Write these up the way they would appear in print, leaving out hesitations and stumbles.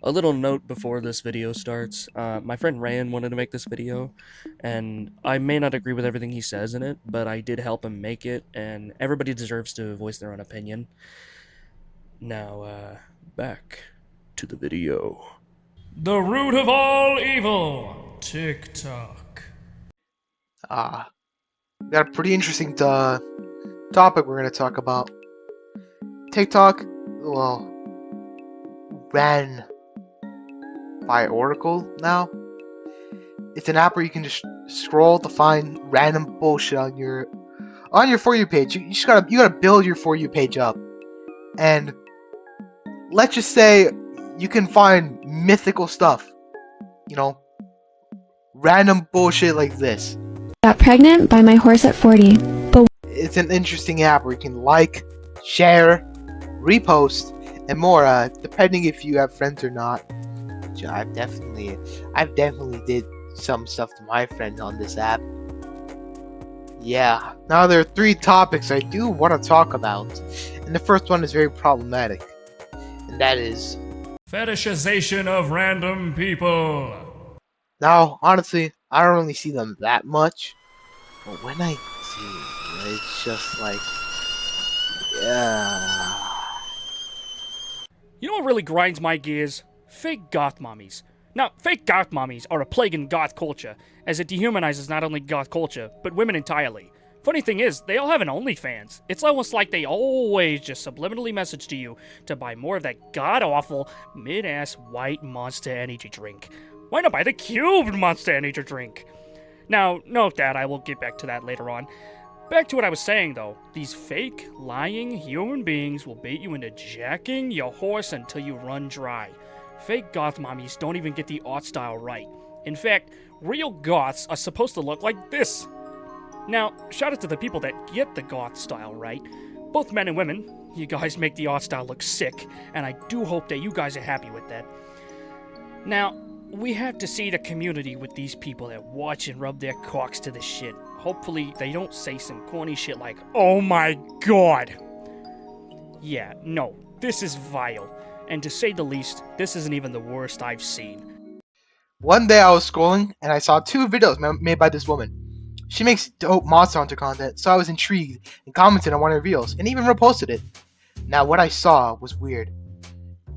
A little note before this video starts. My friend Rayyan wanted to make this video, and I may not agree with everything he says in it, but I did help him make it, and everybody deserves to voice their own opinion. Now, back to the video. The root of all evil, TikTok. We got a pretty interesting topic we're going to talk about. TikTok, well, ran by Oracle now. It's an app where you can just scroll to find random bullshit on your For You page. You gotta build your For You page up, and let's just say you can find mythical stuff. You know, random bullshit like this. Got pregnant by my horse at 40, but It's an interesting app where you can like, share, repost, and more, depending if you have friends or not. I've definitely did some stuff to my friend on this app. Yeah. Now there are 3 topics I do want to talk about, and the first one is very problematic, and that is, Fetishization of random people. now honestly, I don't really see them that much, but when I do, it's just like, yeah. You know what really grinds my gears? Fake goth mommies. Now, fake goth mommies are a plague in goth culture, as it dehumanizes not only goth culture, but women entirely. Funny thing is, they all have an OnlyFans. It's almost like they always just subliminally message to you to buy more of that god-awful, mid-ass white Monster Energy drink. Why not buy the cubed Monster Energy drink? Now, note that, I will get back to that later on. Back to what I was saying though, these fake, lying human beings will bait you into jacking your horse until you run dry. Fake goth mommies don't even get the art style right. In fact, real goths are supposed to look like this. Now, shout out to the people that get the goth style right. Both men and women, you guys make the art style look sick, and I do hope that you guys are happy with that. Now, we have to see the community with these people that watch and rub their cocks to this shit. Hopefully, they don't say some corny shit like, "Oh my god!" Yeah, no, this is vile. And to say the least, this isn't even the worst I've seen. One day I was scrolling and I saw 2 videos made by this woman. She makes dope Monster Hunter content, so I was intrigued and commented on one of her videos and even reposted it. Now what I saw was weird.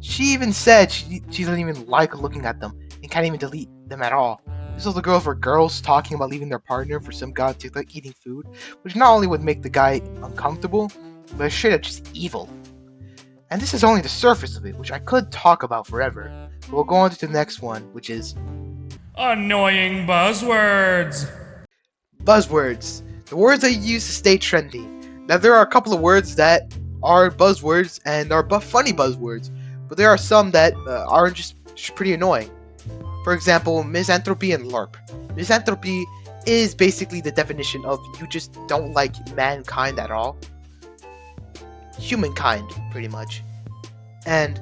She even said she doesn't even like looking at them and can't even delete them at all. This was a girl for girls talking about leaving their partner for some guy on TikTok eating food, which not only would make the guy uncomfortable, but it's straight up just evil. And this is only the surface of it, which I could talk about forever. But we'll go on to the next one, which is Annoying buzzwords. buzzwords. The words that you use to stay trendy. Now there are a couple of words that are buzzwords and are funny buzzwords, but there are some that are just pretty annoying. For example, misanthropy and LARP. Misanthropy is basically the definition of you just don't like mankind at all. Humankind, pretty much. And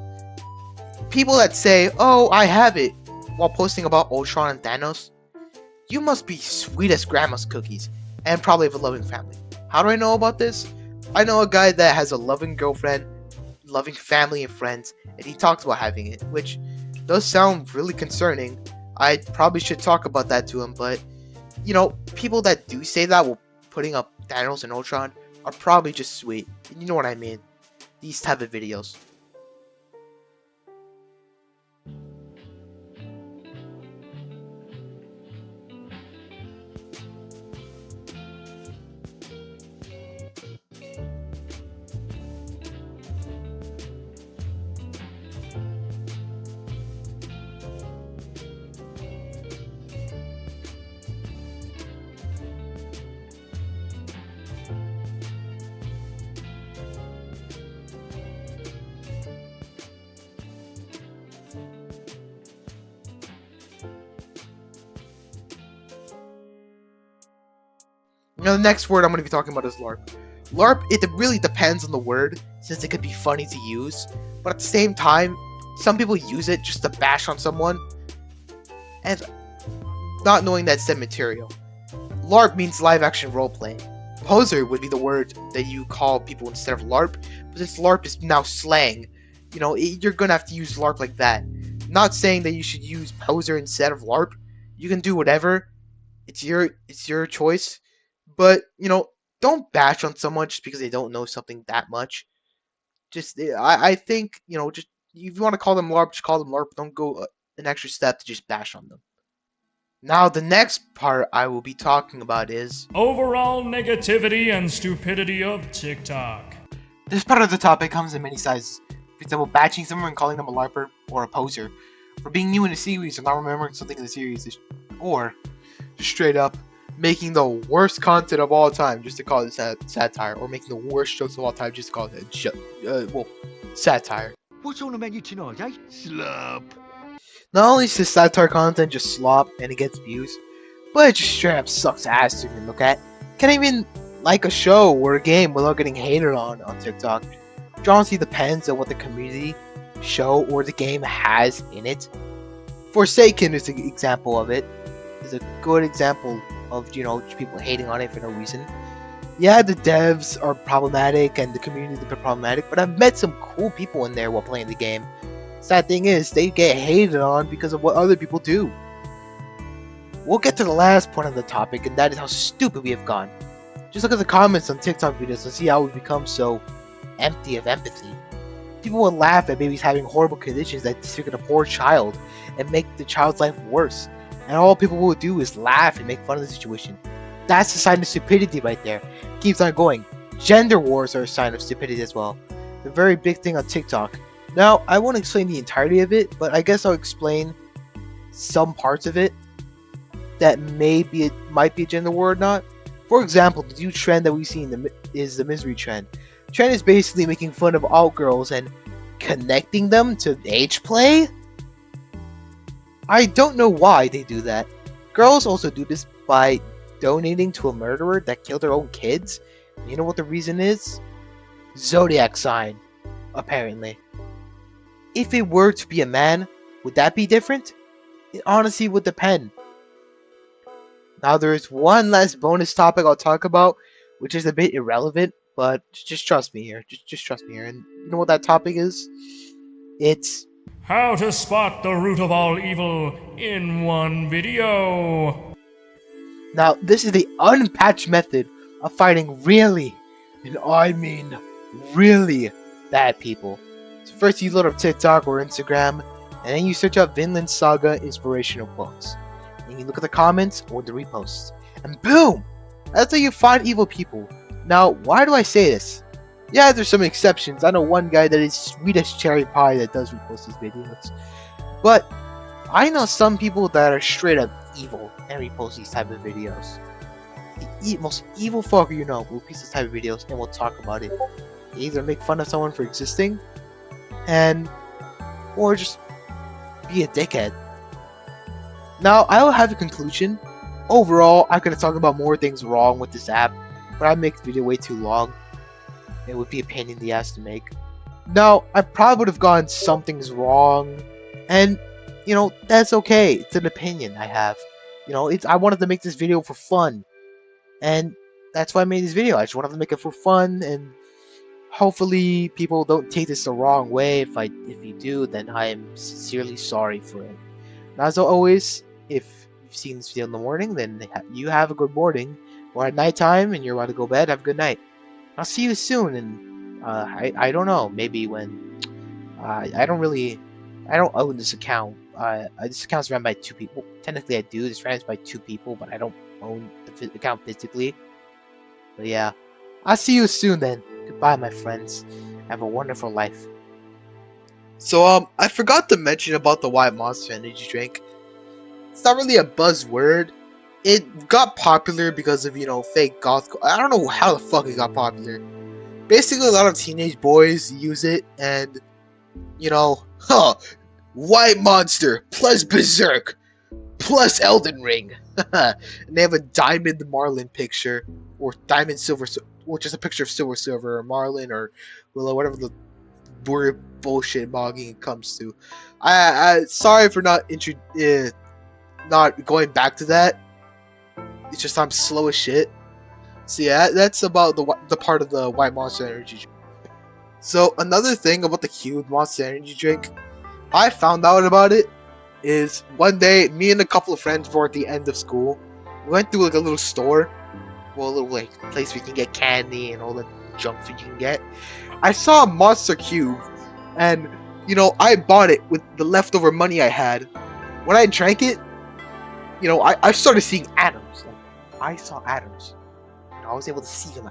people that say, "Oh, I have it," while posting about Ultron and Thanos, you must be sweet as grandma's cookies, and probably have a loving family. How do I know about this? I know a guy that has a loving girlfriend, loving family and friends, and he talks about having it, which does sound really concerning. I probably should talk about that to him, but, you know, people that do say that while putting up Thanos and Ultron are probably just sweet. You know what I mean? These type of videos. Now the next word I'm going to be talking about is LARP. LARP, it really depends on the word, since it could be funny to use, but at the same time, some people use it just to bash on someone, and not knowing that said material. LARP means live action role playing. Poser would be the word that you call people instead of LARP, but since LARP is now slang, you know, you're gonna have to use LARP like that. Not saying that you should use poser instead of LARP. You can do whatever. It's your choice. But don't bash on someone just because they don't know something that much. I think just if you want to call them LARP, just call them LARP. Don't go an extra step to just bash on them. Now the next part I will be talking about is Overall negativity and stupidity of TikTok. this part of the topic comes in many sizes. For example, batching someone and calling them a LARPer or a poser for being new in a series and not remembering something in the series, or straight up making the worst content of all time just to call it satire, or making the worst jokes of all time just to call it satire. What's on the menu tonight, eh? Slurp. Not only is this satire content just slop and it gets views, but it just straight up sucks ass to even look at. Can't even like a show or a game without getting hated on TikTok. It honestly depends on what the community, show, or the game has in it. Forsaken is an example of it. Is a good example of people hating on it for no reason. Yeah, the devs are problematic and the community is a bit problematic, but I've met some cool people in there while playing the game. Sad thing is, they get hated on because of what other people do. We'll get to the last point of the topic, and that is how stupid we have gone. Just look at the comments on TikTok videos and see how we've become so empty of empathy. People will laugh at babies having horrible conditions that disfigure a poor child and make the child's life worse. And all people will do is laugh and make fun of the situation. That's a sign of stupidity right there. Keeps on going. Gender wars are a sign of stupidity as well. The very big thing on TikTok. Now, I won't explain the entirety of it, but I guess I'll explain some parts of it that might be a gender war or not. For example, the new trend that we see is the misery trend. The trend is basically making fun of alt girls and connecting them to age play. I don't know why they do that. Girls also do this by donating to a murderer that killed their own kids. You know what the reason is? Zodiac sign, apparently. If it were to be a man, would that be different? It honestly would depend. Now there is one last bonus topic I'll talk about, which is a bit irrelevant, but just trust me here. Just trust me here. And you know what that topic is? It's How to spot the root of all evil in one video. Now, this is the unpatched method of fighting really, and I mean really, bad people. So first you load up TikTok or Instagram, and then you search up Vinland Saga inspirational quotes. And you look at the comments or the reposts. And boom! That's how you find evil people. Now, why do I say this? Yeah, there's some exceptions. I know one guy that is sweet as cherry pie that does repost these videos. But I know some people that are straight up evil and repost these type of videos. The most evil fucker you know will post this type of videos and will talk about it. They either make fun of someone for existing, or just be a dickhead. Now, I will have a conclusion. Overall, I could have talked about more things wrong with this app, but I make the video way too long. It would be a pain in the ass to make. Now, I probably would have gotten some things wrong, and that's okay. It's an opinion I have. I wanted to make this video for fun, and that's why I made this video. I just wanted to make it for fun, and hopefully people don't take this the wrong way. If you do, then I am sincerely sorry for it. And as always, if you've seen this video in the morning, then you have a good morning, or at nighttime and you're about to go to bed, have a good night. I'll see you soon, and I don't know, maybe when I don't own this account. This account's run by 2 people. Technically I do. This runs by 2 people, but I don't own the account physically. But yeah, I'll see you soon then. Goodbye, my friends. Have a wonderful life. So I forgot to mention about the White Monster energy drink. It's not really a buzzword. It got popular because of fake goth. I don't know how the fuck it got popular. Basically, a lot of teenage boys use it, and White Monster plus Berserk plus Elden Ring. And they have a Diamond Marlin picture, or Diamond Silver, or just a picture of Silver or Marlin or Willow, whatever the weird bullshit mogging it comes to. I sorry for not going back to that. It's just I'm slow as shit. So yeah, that's about the part of the White Monster energy drink. So another thing about the cute Monster energy drink, I found out about it is one day, me and a couple of friends were at the end of school. We went through like a little store, well, a little like place where you can get candy and all the junk food you can get. I saw a Monster Cube, and I bought it with the leftover money I had. When I drank it, I started seeing atoms. Like, I saw atoms. I was able to see them.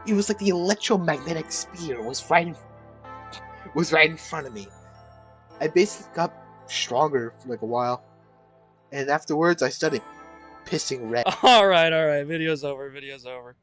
It was like the electromagnetic sphere was right in front of me. I basically got stronger for like a while, and afterwards I started pissing red. All right. Video's over.